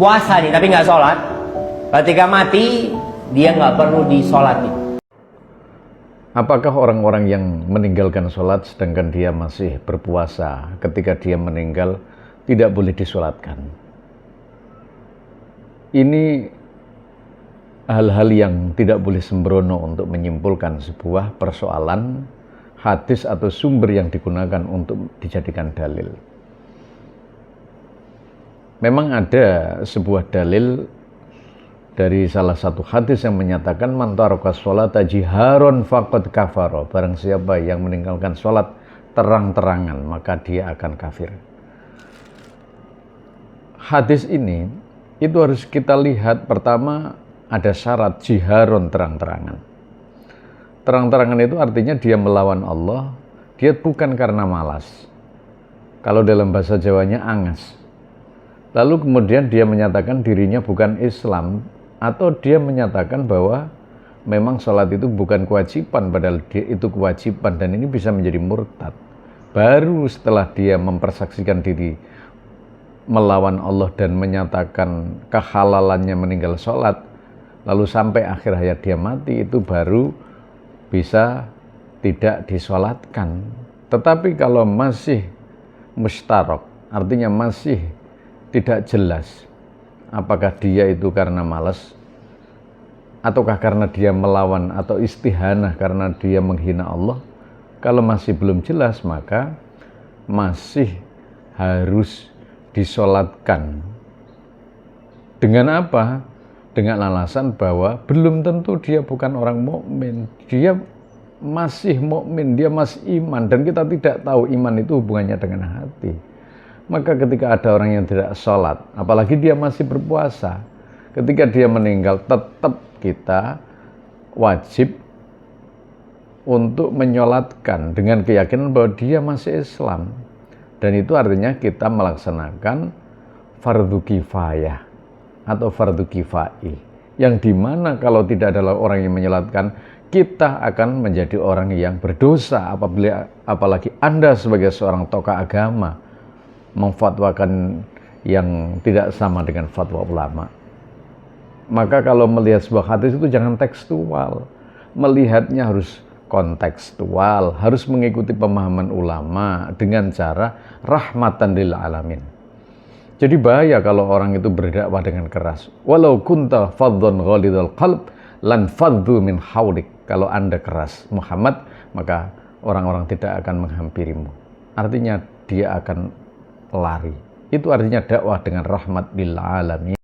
Puasa nih tapi nggak sholat, ketika mati dia nggak perlu disolatin. Apakah orang-orang yang meninggalkan sholat sedangkan dia masih berpuasa ketika dia meninggal tidak boleh disolatkan? Ini hal-hal yang tidak boleh sembrono untuk menyimpulkan sebuah persoalan hadis atau sumber yang digunakan untuk dijadikan dalil. Memang ada sebuah dalil dari salah satu hadis yang menyatakan man taraka sholata jiharon faqad kafara, barang siapa yang meninggalkan sholat terang-terangan maka dia akan kafir. Hadis ini itu harus kita lihat, pertama ada syarat jiharon, terang-terangan. Terang-terangan itu artinya dia melawan Allah, dia bukan karena malas. Kalau dalam bahasa Jawanya angas. Lalu kemudian dia menyatakan dirinya bukan Islam, atau dia menyatakan bahwa memang sholat itu bukan kewajiban, padahal itu kewajiban, dan ini bisa menjadi murtad. Baru setelah dia mempersaksikan diri melawan Allah dan menyatakan kehalalannya meninggal sholat, lalu sampai akhir hayat dia mati, itu baru bisa tidak disolatkan. Tetapi kalau masih mustarok, artinya masih tidak jelas apakah dia itu karena malas ataukah karena dia melawan atau istihanah karena dia menghina Allah. Kalau masih belum jelas maka masih harus disolatkan. Dengan apa? Dengan alasan bahwa belum tentu dia bukan orang mukmin, dia masih mukmin, dia masih iman, dan kita tidak tahu iman itu hubungannya dengan hati. Maka ketika ada orang yang tidak sholat, apalagi dia masih berpuasa, ketika dia meninggal tetap kita wajib untuk menyolatkan dengan keyakinan bahwa dia masih Islam. Dan itu artinya kita melaksanakan fardu kifayah atau fardu kifai, yang dimana kalau tidak ada orang yang menyolatkan, kita akan menjadi orang yang berdosa apalagi Anda sebagai seorang tokoh agama memfatwakan yang tidak sama dengan fatwa ulama. Maka kalau melihat sebuah hadis itu jangan tekstual, melihatnya harus kontekstual, harus mengikuti pemahaman ulama dengan cara rahmatan lil alamin. Jadi bahaya kalau orang itu berdakwah dengan keras. Walau kunta faddan ghalidhal qalb lan faddu min haulik. Kalau Anda keras Muhammad, maka orang-orang tidak akan menghampirimu. Artinya dia akan lari. Itu artinya dakwah dengan rahmat lil alamin.